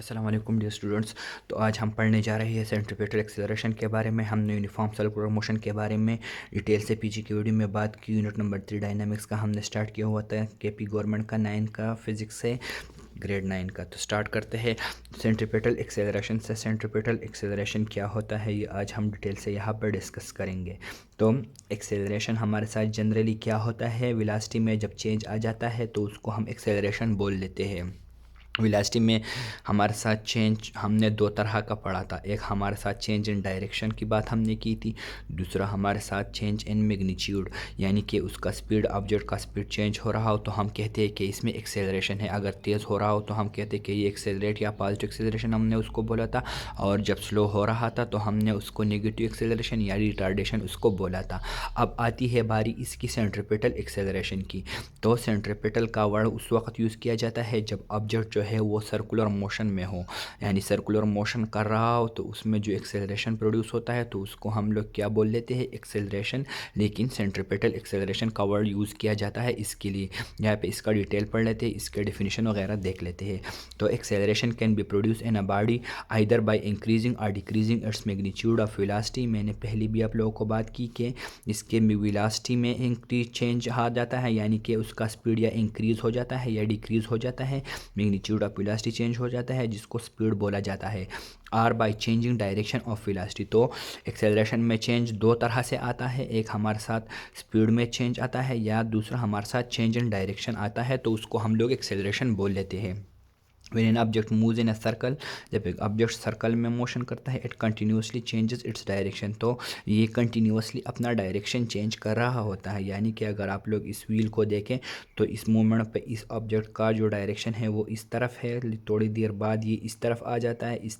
अस्सलाम वालेकुम dear students. तो आज हम पढ़ने जा रहे हैं सेंट्रीपिटल एक्सेलरेशन के बारे में। हमने यूनिफॉर्म सर्कुलर मोशन के बारे में डिटेल से पीछे की वीडियो में बात की। यूनिट नंबर 3 डायनामिक्स का हमने स्टार्ट किया हुआ था, केपी गवर्नमेंट का 9 का फिज़िक्स से, ग्रेड 9 का। तो स्टार्ट करते हैं सेंट्रीपिटल एक्सेलरेशन से। सेंट्रीपिटल एक्सेलरेशन क्या होता है ये आज हम डिटेल से यहाँ पर डिस्कस करेंगे। तो एक्सेलरेशन हमारे साथ जनरली क्या होता है, वेलोसिटी में जब चेंज आ जाता है तो उसको हम एक्सेलरेशन बोल लेते हैं। वेलोसिटी में हमारे साथ चेंज हमने दो तरह का पढ़ा था। एक हमारे साथ चेंज इन डायरेक्शन की बात हमने की थी, दूसरा हमारे साथ चेंज इन मैग्नीट्यूड, यानी कि उसका स्पीड, ऑब्जेक्ट का स्पीड चेंज हो रहा हो तो हम कहते हैं कि इसमें एक्सेलरेशन है। अगर तेज़ हो रहा हो तो हम कहते हैं कि ये एक्सेलरेट या पॉजिटिव एक्सेलरेशन हमने उसको बोला था, और जब स्लो हो रहा था तो हमने उसको नेगेटिव एक्सेलरेशन या रिटार्डेशन उसको बोला था। अब आती है बारी इसकी सेंट्रीपिटल एक्सेलरेशन की। तो सेंट्रीपिटल का वर्ड उस वक्त यूज़ किया जाता है जब ऑब्जेक्ट है वो सर्कुलर मोशन में हो, यानी सर्कुलर मोशन कर रहा हो तो उसमें जो एक्सेलरेशन प्रोड्यूस होता है तो उसको हम लोग क्या बोल लेते हैं, एक्सेलरेशन। लेकिन सेंट्रीपिटल एक्सेलरेशन का वर्ड यूज़ किया जाता है इसके लिए। यहाँ पे इसका डिटेल पढ़ लेते हैं, इसके डिफिनीशन वगैरह देख लेते हैं। तो acceleration can be produce in a body either by increasing और decreasing its magnitude of velocity. मैंने पहले भी आप लोगों को बात की कि इसके वेलोसिटी में इंक्रीज चेंज आ जाता है, यानी कि उसका स्पीड या इंक्रीज़ हो जाता है या डिक्रीज़ हो जाता है, मैग्नीट्यूड ऑफ वेलोसिटी चेंज हो जाता है जिसको स्पीड बोला जाता है। Are by changing direction of velocity. तो एक्सेलरेशन में चेंज दो तरह से आता है, एक हमारे साथ स्पीड में चेंज आता है या दूसरा हमारे साथ चेंज इन डायरेक्शन आता है, तो उसको हम लोग एक्सेलरेशन बोल लेते हैं। When an object moves in a circle, जब एक ऑब्जेक्ट सर्कल में मोशन करता है, it continuously changes its direction. तो ये कंटिन्यूसली अपना डायरेक्शन चेंज कर रहा होता है, यानी कि अगर आप लोग इस व्हील को देखें तो इस मूवमेंट पे इस ऑब्जेक्ट का जो डायरेक्शन है वो इस तरफ है, थोड़ी देर बाद ये इस तरफ आ जाता है, इस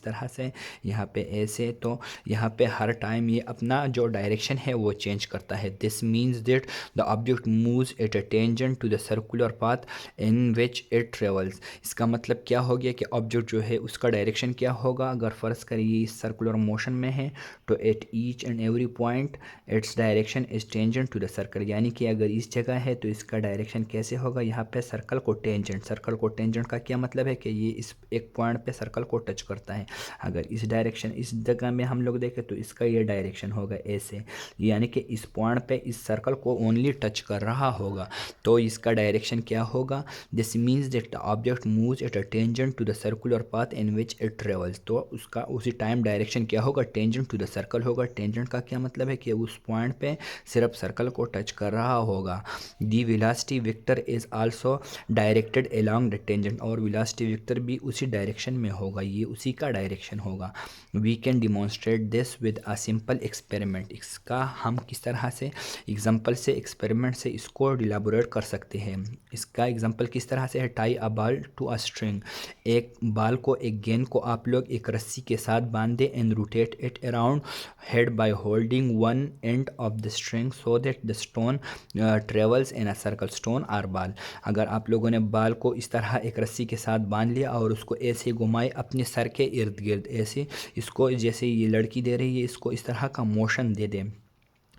तरह से यहाँ पे ऐसे। तो यहाँ पे हर टाइम ये अपना जो डायरेक्शन है वो चेंज करता है। This means that the object moves at a tangent to the circular path in which it travels. इसका मतलब क्या हो गया कि ऑब्जेक्ट जो है उसका डायरेक्शन क्या होगा। अगर फ़र्ज़ करिए इस सर्कुलर मोशन में है तो at each and every point its direction is tangent to the circle, यानी कि अगर इस जगह है तो इसका डायरेक्शन कैसे होगा, यहाँ पे सर्कल को टेंजेंट। सर्कल को टेंजेंट का क्या मतलब है कि ये इस एक पॉइंट पे सर्कल को टच करता है। अगर इस डायरेक्शन इस जगह में हम लोग देखें तो इसका ये डायरेक्शन होगा ऐसे, यानी कि इस पॉइंट पे इस सर्कल को ओनली टच कर रहा होगा, तो इसका डायरेक्शन क्या होगा। This means that the object moves at a tangent to the circular path in which it travels. तो उसका उसी टाइम डायरेक्शन क्या होगा, टेंजेंट टू द सर्कल होगा। टेंजेंट का क्या मतलब है कि उस पॉइंट पे सिर्फ सर्कल को टच कर रहा होगा। The velocity vector is also directed along the tangent, और वेलोसिटी वेक्टर भी उसी डायरेक्शन में होगा, ये उसी का डायरेक्शन होगा। We can demonstrate this with a simple experiment. इसका हम किस तरह से एग्जाम्पल से, एक्सपेरिमेंट से इसको डिलाबोरेट कर सकते हैं। इसका एग्जाम्पल किस तरह से है, tie a ball to a string. एक बाल को, एक गेंद को आप लोग एक रस्सी के साथ बांध दें and rotate it around head by holding one end of the string so that the stone travels in a circle. Stone और बाल, अगर आप लोगों ने बाल को इस तरह एक रस्सी के साथ बांध लिया और उसको ऐसे घुमाए अपने सर के इर्द गिर्द, ऐसे इसको जैसे ये लड़की दे रही है इसको इस तरह का मोशन दे दें।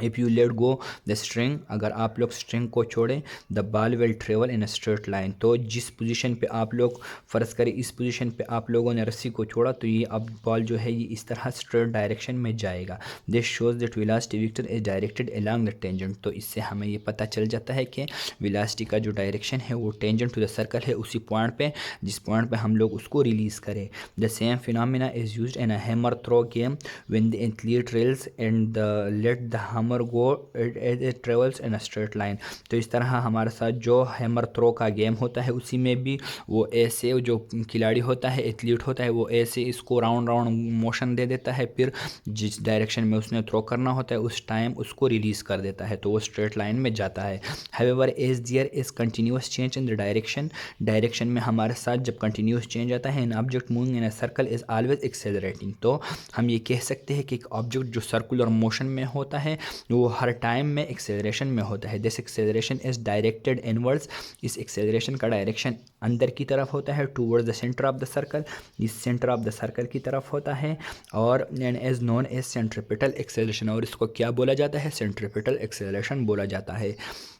If you let go the string, अगर आप लोग स्ट्रिंग को छोड़ें, the ball will travel in a straight line. तो जिस पोजीशन पे आप लोग, फ़र्ज़ करें इस पोजीशन पे आप लोगों ने रस्सी को छोड़ा तो ये अब बॉल जो है ये इस तरह स्ट्रेट डायरेक्शन में जाएगा। This shows that velocity vector is directed along the tangent. तो इससे हमें ये पता चल जाता है कि वेलोसिटी का जो डायरेक्शन है वो टेंजेंट टू द सर्कल है, उसी पॉइंट पे जिस पॉइंट पे हम लोग उसको रिलीज़ करें। The same phenomena is used in a hammer throw game when the athlete rails and the let the hammer go it travels in a straight line. तो इस तरह हमारे साथ जो हैमर थ्रो का गेम होता है उसी में भी वो ऐसे, जो खिलाड़ी होता है, एथलीट होता है, वो ऐसे इसको राउंड राउंड मोशन दे देता है, फिर जिस डायरेक्शन में उसने थ्रो करना होता है उस टाइम उसको रिलीज़ कर देता है, तो वो स्ट्रेट लाइन में जाता है। However as there is continuous change in the direction, direction में हमारे साथ जब कंटिन्यूस चेंज आता है, an object moving in a circle is always accelerating. तो हम ये कह सकते हैं कि एक ऑब्जेक्ट जो सर्कुलर मोशन में होता है वो हर टाइम में एक्सेलरेशन में होता है। This acceleration is directed inwards, इस एक्सेलरेशन का डायरेक्शन अंदर की तरफ होता है, towards the centre of the circle, इस सेंटर ऑफ द सर्कल की तरफ होता है, और and as known as centripetal acceleration, और इसको क्या बोला जाता है? सेंट्रीपिटल एक्सेलरेशन बोला जाता है।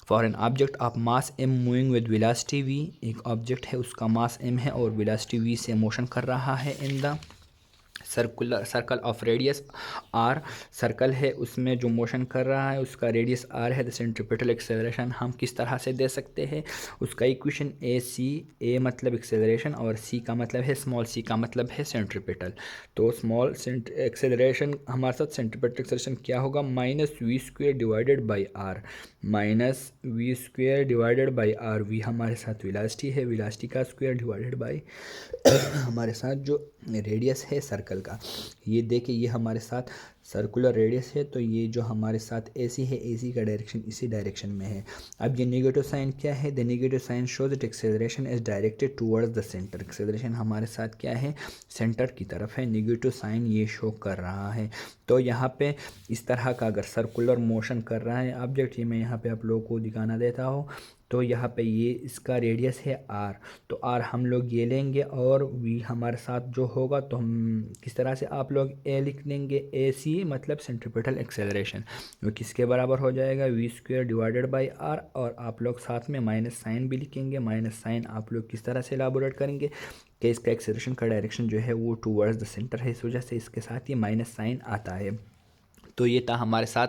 For an object of mass m moving with velocity v, एक ऑब्जेक्ट है उसका मास एम है और वेलोसिटी वी से मोशन कर रहा है in the circle of radius r, circle है उसमें जो मोशन कर रहा है उसका रेडियस आर है, द सेंट्रीपिटल एक्सेलरेशन हम किस तरह से दे सकते हैं? उसका इक्वेशन ए सी, ए मतलब एक्सेलरेशन और सी का मतलब है, स्मॉल सी का मतलब है सेंट्रीपिटल। तो स्मॉल एक्सेलरेशन हमारे साथ सेंट्रीपिटल एक्सेलरेशन क्या होगा? Minus v square divided by r, minus v square divided by r, v हमारे साथ वेलोसिटी है, वेलोसिटी का स्क्वायर डिवाइडेड बाई हमारे साथ जो रेडियस है सर्कल का। ये देखिए ये हमारे साथ सर्कुलर रेडियस है, तो ये जो हमारे साथ एसी है, एसी का डायरेक्शन इसी डायरेक्शन में है। अब ये नेगेटिव साइन क्या है? The negative sign shows that acceleration is directed towards the centre, acceleration हमारे साथ क्या है? सेंटर की तरफ है, नेगेटिव साइन ये शो कर रहा है। तो यहाँ पे इस तरह का अगर सर्कुलर मोशन कर रहा है ऑब्जेक्ट, ये मैं यहाँ पे आप लोगों को दिखाना देता हूँ, तो यहाँ पे ये इसका रेडियस है आर, तो आर हम लोग ये लेंगे और वी हमारे साथ जो होगा तो हम किस तरह से आप लोग ए लिख देंगे, ए सी मतलब सेंट्रीपिटल एक्सेलरेशन, वो किसके बराबर हो जाएगा? V square divided by r, और आप लोग साथ में माइनस साइन भी लिखेंगे। माइनस साइन आप लोग किस तरह से एलाबोरेट करेंगे कि इसका एक्सेलरेशन का डायरेक्शन जो है वो टूवर्ड्स द सेंटर है, इस वजह से इसके साथ ये माइनस साइन आता है। तो ये था हमारे साथ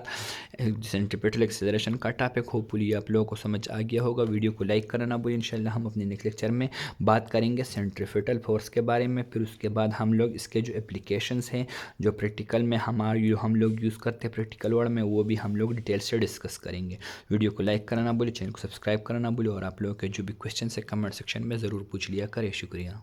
सेंट्रीपिटल एक्सेलरेशन का टॉपिक। होपफुली आप लोगों को समझ आ गया होगा। वीडियो को लाइक करना ना भूलिए। इंशाल्लाह हम अपने नेक्स्ट लेक्चर में बात करेंगे सेंट्रीपिटल फोर्स के बारे में। फिर उसके बाद हम लोग इसके जो एप्लीकेशंस हैं, जो प्रैक्टिकल में हम लोग यूज़ करते हैं प्रैक्टिकल वर्ड में, वो भी हम लोग डिटेल से डिस्कस करेंगे। वीडियो को लाइक करना ना भूलिए, चैनल को सब्सक्राइब करना ना भूलिए, और आप लोगों के जो भी क्वेश्चन है कमेंट सेक्शन में ज़रूर पूछ लिया करें। शुक्रिया।